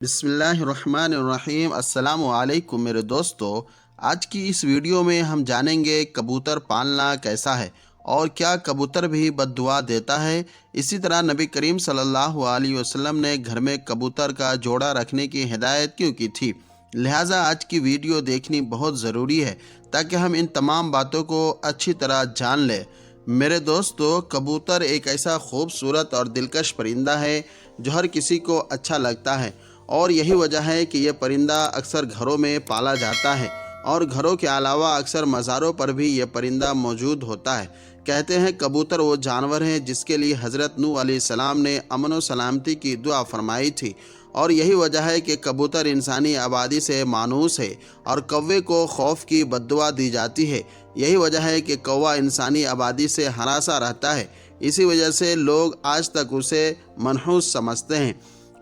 بسم اللہ الرحمن الرحیم۔ السلام علیکم میرے دوستو، آج کی اس ویڈیو میں ہم جانیں گے کبوتر پالنا کیسا ہے اور کیا کبوتر بھی بد دعا دیتا ہے۔ اسی طرح نبی کریم صلی اللہ علیہ وسلم نے گھر میں کبوتر کا جوڑا رکھنے کی ہدایت کیوں کی تھی، لہٰذا آج کی ویڈیو دیکھنی بہت ضروری ہے تاکہ ہم ان تمام باتوں کو اچھی طرح جان لیں۔ میرے دوستو، کبوتر ایک ایسا خوبصورت اور دلکش پرندہ ہے جو ہر کسی کو اچھا لگتا ہے، اور یہی وجہ ہے کہ یہ پرندہ اکثر گھروں میں پالا جاتا ہے، اور گھروں کے علاوہ اکثر مزاروں پر بھی یہ پرندہ موجود ہوتا ہے۔ کہتے ہیں کبوتر وہ جانور ہے جس کے لیے حضرت نوح علیہ السلام نے امن و سلامتی کی دعا فرمائی تھی، اور یہی وجہ ہے کہ کبوتر انسانی آبادی سے مانوس ہے اور کوے کو خوف کی بد دعا دی جاتی ہے۔ یہی وجہ ہے کہ کوا انسانی آبادی سے ہراساں رہتا ہے، اسی وجہ سے لوگ آج تک اسے منحوس سمجھتے ہیں۔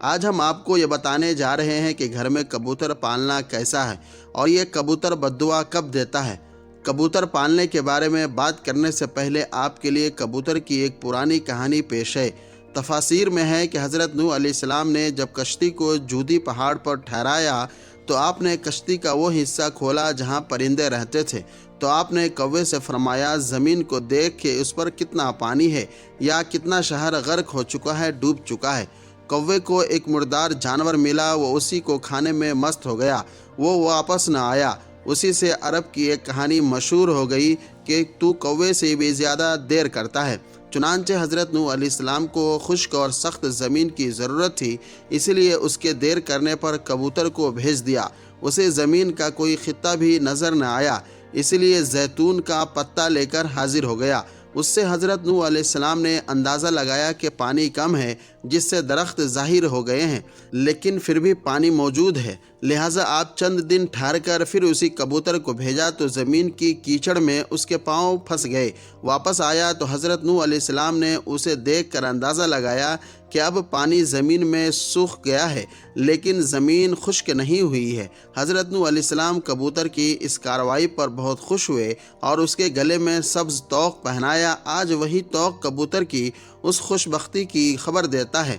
آج ہم آپ کو یہ بتانے جا رہے ہیں کہ گھر میں کبوتر پالنا کیسا ہے اور یہ کبوتر بد دعا کب دیتا ہے۔ کبوتر پالنے کے بارے میں بات کرنے سے پہلے آپ کے لیے کبوتر کی ایک پرانی کہانی پیش ہے۔ تفاسیر میں ہے کہ حضرت نوح علیہ السلام نے جب کشتی کو جودی پہاڑ پر ٹھہرایا تو آپ نے کشتی کا وہ حصہ کھولا جہاں پرندے رہتے تھے، تو آپ نے کوے سے فرمایا، زمین کو دیکھ کے اس پر کتنا پانی ہے یا کتنا شہر غرق ہو چکا ہے، ڈوب چکا ہے۔ کوے کو ایک مردار جانور ملا، وہ اسی کو کھانے میں مست ہو گیا، وہ واپس نہ آیا۔ اسی سے عرب کی ایک کہانی مشہور ہو گئی کہ تو کوے سے بھی زیادہ دیر کرتا ہے۔ چنانچہ حضرت نوح علیہ السلام کو خشک اور سخت زمین کی ضرورت تھی، اس لیے اس کے دیر کرنے پر کبوتر کو بھیج دیا۔ اسے زمین کا کوئی خطہ بھی نظر نہ آیا، اس لیے زیتون کا پتا لے کر حاضر ہو گیا۔ اس سے حضرت نوح علیہ السلام نے اندازہ لگایا کہ پانی کم ہے، جس سے درخت ظاہر ہو گئے ہیں، لیکن پھر بھی پانی موجود ہے، لہٰذا آپ چند دن ٹھہر کر پھر اسی کبوتر کو بھیجا تو زمین کی کیچڑ میں اس کے پاؤں پھنس گئے۔ واپس آیا تو حضرت نوح علیہ السلام نے اسے دیکھ کر اندازہ لگایا کہ اب پانی زمین میں سوکھ گیا ہے لیکن زمین خشک نہیں ہوئی ہے۔ حضرت نوح علیہ السلام کبوتر کی اس کارروائی پر بہت خوش ہوئے اور اس کے گلے میں سبز طوق پہنایا۔ آج وہی طوق کبوتر کی اس خوش بختی کی خبر دیتا ہے،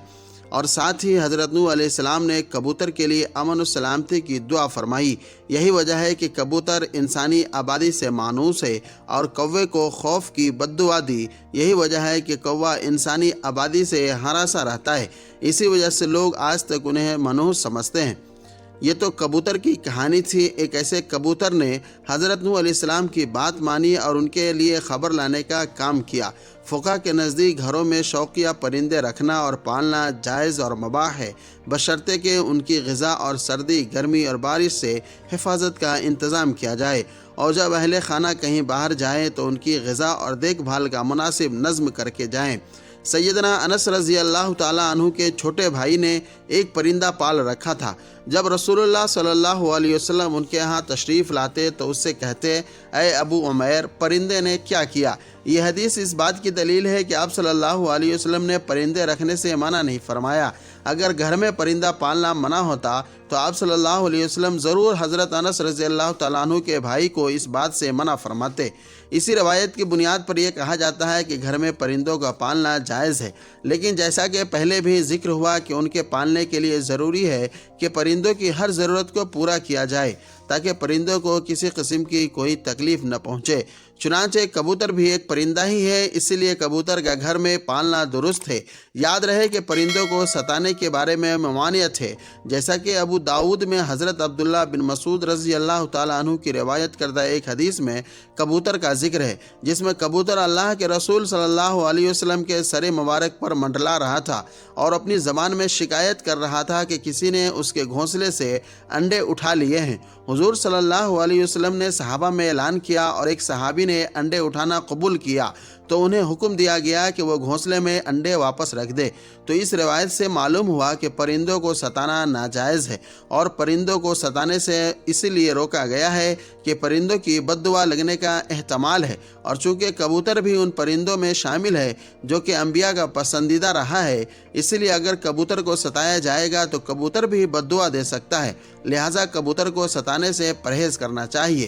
اور ساتھ ہی حضرت نوح علیہ السلام نے کبوتر کے لیے امن و سلامتی کی دعا فرمائی۔ یہی وجہ ہے کہ کبوتر انسانی آبادی سے مانوس ہے اور کوے کو خوف کی بد دعا دی۔ یہی وجہ ہے کہ کوا انسانی آبادی سے ہراساں رہتا ہے، اسی وجہ سے لوگ آج تک انہیں منحوس سمجھتے ہیں۔ یہ تو کبوتر کی کہانی تھی۔ ایک ایسے کبوتر نے حضرت نوح علیہ السلام کی بات مانی اور ان کے لیے خبر لانے کا کام کیا۔ فقہ کے نزدیک گھروں میں شوقیہ پرندے رکھنا اور پالنا جائز اور مباح ہے، بشرطے کہ ان کی غذا اور سردی، گرمی اور بارش سے حفاظت کا انتظام کیا جائے، اور جب اہل خانہ کہیں باہر جائیں تو ان کی غذا اور دیکھ بھال کا مناسب نظم کر کے جائیں۔ سیدنا انس رضی اللہ تعالیٰ عنہ کے چھوٹے بھائی نے ایک پرندہ پال رکھا تھا۔ جب رسول اللہ صلی اللہ علیہ وسلم ان کے ہاں تشریف لاتے تو اس سے کہتے، اے ابو عمیر، پرندے نے کیا کیا؟ یہ حدیث اس بات کی دلیل ہے کہ آپ صلی اللہ علیہ وسلم نے پرندے رکھنے سے منع نہیں فرمایا۔ اگر گھر میں پرندہ پالنا منع ہوتا تو آپ صلی اللہ علیہ وسلم ضرور حضرت انس رضی اللہ تعالیٰ عنہ کے بھائی کو اس بات سے منع فرماتے۔ اسی روایت کی بنیاد پر یہ کہا جاتا ہے کہ گھر میں پرندوں کا پالنا جائز ہے، لیکن جیسا کہ پہلے بھی ذکر ہوا کہ ان کے پالنے کے لیے ضروری ہے کہ پرندوں کی ہر ضرورت کو پورا کیا جائے تاکہ پرندوں کو کسی قسم کی کوئی تکلیف نہ پہنچے۔ چنانچہ کبوتر بھی ایک پرندہ ہی ہے، اسی لیے کبوتر کا گھر میں پالنا درست ہے۔ یاد رہے کہ پرندوں کو ستانے کے بارے میں ممانعت ہے، جیسا کہ ابو داؤد میں حضرت عبداللہ بن مسعود رضی اللہ تعالیٰ عنہ کی روایت کردہ ایک حدیث میں کبوتر کا ذکر ہے، جس میں کبوتر اللہ کے رسول صلی اللہ علیہ وسلم کے سر مبارک پر منڈلا رہا تھا اور اپنی زبان میں شکایت کر رہا تھا کہ کسی نے اس کے گھونسلے سے انڈے اٹھا لیے ہیں۔ حضور صلی اللہ علیہ وسلم نے صحابہ میں اعلان کیا اور ایک صحابی نے انڈے اٹھانا قبول کیا تو انہیں حکم دیا گیا کہ وہ گھونسلے میں انڈے واپس رکھ دے۔ تو اس روایت سے معلوم ہوا کہ پرندوں کو ستانا ناجائز ہے، اور پرندوں کو ستانے سے اسی لیے روکا گیا ہے کہ پرندوں کی بد دعا لگنے کا احتمال ہے، اور چونکہ کبوتر بھی ان پرندوں میں شامل ہے جو کہ انبیاء کا پسندیدہ رہا ہے، اس لیے اگر کبوتر کو ستایا جائے گا تو کبوتر بھی بد دعا دے سکتا ہے، لہٰذا کبوتر کو ستانے سے پرہیز کرنا چاہیے۔